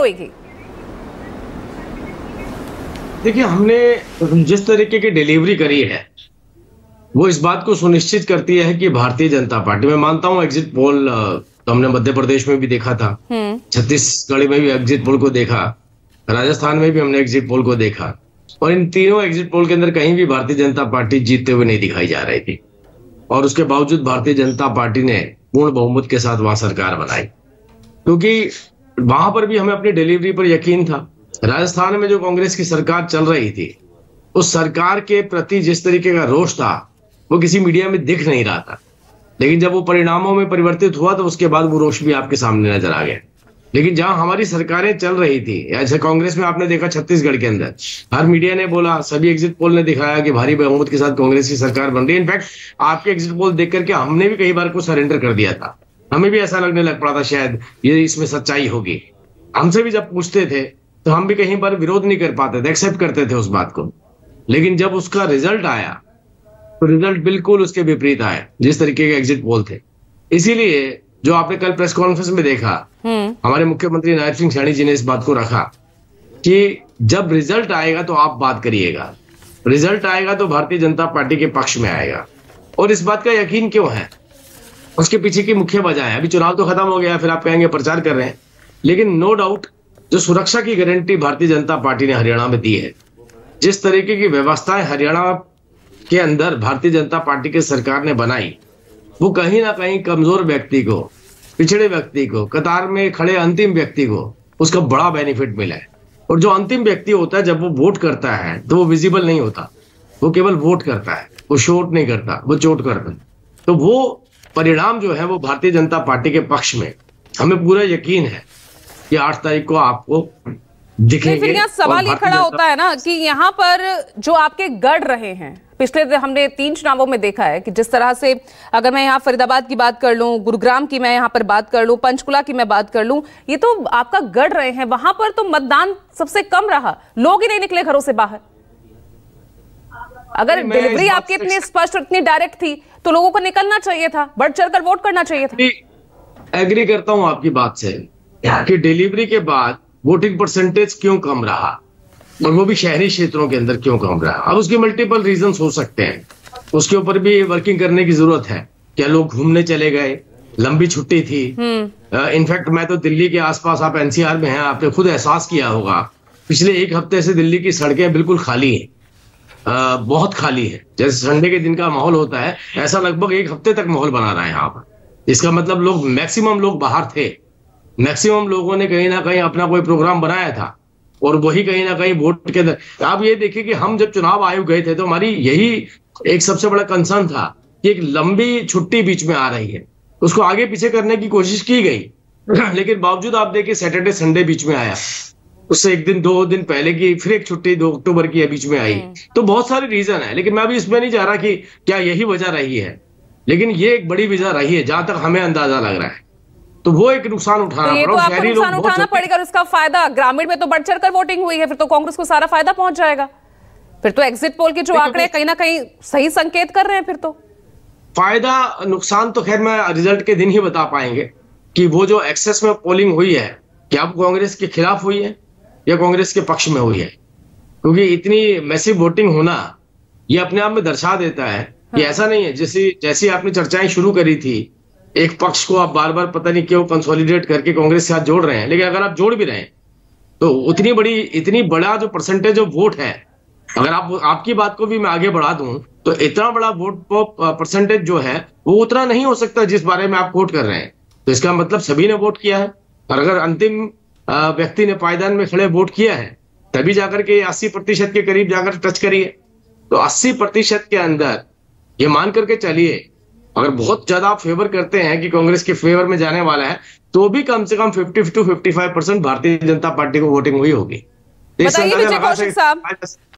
होगी? देखिए, हमने जिस तरीके की डिलीवरी करी है वो इस बात को सुनिश्चित करती है कि भारतीय जनता पार्टी, मैं मानता हूं एग्जिट पोल तो हमने मध्य प्रदेश में भी देखा था, छत्तीसगढ़ में भी एग्जिट पोल को देखा, राजस्थान में भी हमने एग्जिट पोल को देखा, और इन तीनों एग्जिट पोल के अंदर कहीं भी भारतीय जनता पार्टी जीतते हुए नहीं दिखाई जा रही थी। और उसके बावजूद भारतीय जनता पार्टी ने पूर्ण बहुमत के साथ वहां सरकार बनाई, क्योंकि वहां पर भी हमें अपनी डिलीवरी पर यकीन था। राजस्थान में जो कांग्रेस की सरकार चल रही थी, उस सरकार के प्रति जिस तरीके का रोष था वो किसी मीडिया में दिख नहीं रहा था, लेकिन जब वो परिणामों में परिवर्तित हुआ तो उसके बाद वो रोष भी आपके सामने नजर आ गया। लेकिन जहां हमारी सरकारें चल रही थी, ऐसे कांग्रेस में आपने देखा छत्तीसगढ़ के अंदर हर मीडिया ने बोला, सभी एग्जिट पोल ने दिखाया कि भारी बहुमत के साथ कांग्रेस की सरकार बन रही है। इनफैक्ट आपके एग्जिट पोल देख करके हमने भी कई बार को सरेंडर कर दिया था, हमें भी ऐसा लगने लग पड़ा था शायद ये इसमें सच्चाई होगी। हमसे भी जब पूछते थे तो हम भी कहीं पर विरोध नहीं कर पाते थे, एक्सेप्ट करते थे उस बात को। लेकिन जब उसका रिजल्ट आया तो रिजल्ट बिल्कुल उसके विपरीत आया जिस तरीके के एग्जिट पोल थे। इसीलिए जो आपने कल प्रेस कॉन्फ्रेंस में देखा, हमारे मुख्यमंत्री नायब सिंह सैनी जी ने इस बात को रखा कि जब रिजल्ट आएगा तो आप बात करिएगा, रिजल्ट आएगा तो भारतीय जनता पार्टी के पक्ष में आएगा। और इस बात का यकीन क्यों है, उसके पीछे की मुख्य वजह है, अभी चुनाव तो खत्म हो गया, फिर आप कहेंगे प्रचार कर रहे हैं, लेकिन नो डाउट जो सुरक्षा की गारंटी भारतीय जनता पार्टी ने हरियाणा में दी है, जिस तरीके की व्यवस्थाएं हरियाणा के अंदर भारतीय जनता पार्टी की सरकार ने बनाई, वो कहीं ना कहीं कमजोर व्यक्ति को, पिछड़े व्यक्ति को, कतार में खड़े अंतिम व्यक्ति को उसका बड़ा बेनिफिट मिला है। और जो अंतिम व्यक्ति होता है जब वो वोट करता है तो वो विजिबल नहीं होता, वो केवल वोट करता है, वो शोट नहीं करता, वो चोट करता है। तो वो परिणाम जो है वो भारतीय जनता पार्टी के पक्ष में, हमें पूरा यकीन है कि 8 तारीख को आपको दिखेंगे। फिर यहाँ सवाल ये खड़ा होता है ना कि यहाँ पर जो आपके गढ़ रहे हैं, पिछले हमने 3 चुनावों में देखा है कि जिस तरह से, अगर मैं यहाँ फरीदाबाद की बात कर लूं, गुरुग्राम की मैं यहाँ पर बात कर लूं, पंचकुला की मैं बात कर लूं, ये तो आपका गढ़ रहे हैं। वहां पर तो मतदान सबसे कम रहा, लोग ही नहीं निकले घरों से बाहर। अगर डिलीवरी आपकी इतनी स्पष्ट और इतनी डायरेक्ट थी तो लोगों को निकलना चाहिए था, बढ़ चढ़कर वोट करना चाहिए था। एग्री करता हूं आपकी बात से कि डिलीवरी के बाद वोटिंग परसेंटेज क्यों कम रहा, और वो भी शहरी क्षेत्रों के अंदर क्यों कम रहा। अब उसके मल्टीपल रीजंस हो सकते हैं, उसके ऊपर भी वर्किंग करने की जरूरत है। क्या लोग घूमने चले गए, लंबी छुट्टी थी, इनफैक्ट मैं तो दिल्ली के आसपास, आप एनसीआर में हैं, आपने खुद एहसास किया होगा, पिछले 1 हफ्ते से दिल्ली की सड़कें बिल्कुल खाली हैं, बहुत खाली है। जैसे संडे के दिन का माहौल होता है, ऐसा लगभग 1 हफ्ते तक माहौल बना रहा है यहाँ पर। इसका मतलब लोग, मैक्सिमम लोग बाहर थे, मैक्सिमम लोगों ने कहीं ना कहीं अपना कोई प्रोग्राम बनाया था, और वही कहीं ना कहीं वोट के अंदर। आप ये देखिए कि हम जब चुनाव आयोग गए थे तो हमारी यही एक सबसे बड़ा कंसर्न था कि एक लंबी छुट्टी बीच में आ रही है, उसको आगे पीछे करने की कोशिश की गई, लेकिन बावजूद आप देखिए सैटरडे संडे बीच में आया, उससे 1 दिन 2 दिन पहले की फिर एक छुट्टी 2 अक्टूबर की बीच में आई। तो बहुत सारे रीजन है, लेकिन मैं अभी इसमें नहीं जा रहा कि क्या यही वजह रही है, लेकिन ये एक बड़ी वजह रही है जहां तक हमें अंदाजा लग रहा है। तो वो एक नुकसान उठाना पड़ा, तो आपको नुकसान उठाना पड़ेगा, और उसका फायदा ग्रामीण में तो बढ़ चढ़कर वोटिंग हुई है, फिर तो कांग्रेस को सारा फायदा पहुंच जाएगा। फिर तो एग्जिट पोल के जो आंकड़े कहीं ना कहीं सही संकेत कर रहे हैं। फिर तो फायदा नुकसान तो खैर मैं रिजल्ट के दिन ही बता पाएंगे कि वो जो एक्सेस में पोलिंग हुई है, क्या वो कांग्रेस के खिलाफ हुई है या कांग्रेस के पक्ष में हुई है। क्योंकि इतनी मैसिव वोटिंग होना ये अपने आप में दर्शा देता है कि ऐसा नहीं है जैसी आपने चर्चाएं शुरू करी थी, एक पक्ष को आप बार बार पता नहीं क्यों कंसोलिडेट करके कांग्रेस के साथ जोड़ रहे हैं, लेकिन अगर आप जोड़ भी रहे हैं तो इतनी बड़ा जो परसेंटेज ऑफ वोट है, अगर आपकी बात को भी मैं आगे बढ़ा दूं तो इतना बड़ा वोट परसेंटेज जो है वो उतना नहीं हो सकता जिस बारे में आप वोट कर रहे हैं। तो इसका मतलब सभी ने वोट किया है, और अगर अंतिम व्यक्ति ने पायदान में खड़े वोट किया है तभी जाकर के 80% के करीब जाकर टच करिए। तो 80% के अंदर ये मान करके चलिए, अगर बहुत ज्यादा आप फेवर करते हैं कि कांग्रेस के फेवर में जाने वाला है, तो भी कम से कम 50 to 55% भारतीय जनता पार्टी को वोटिंग हुई होगी। बताइए विजय कौशिक साहब,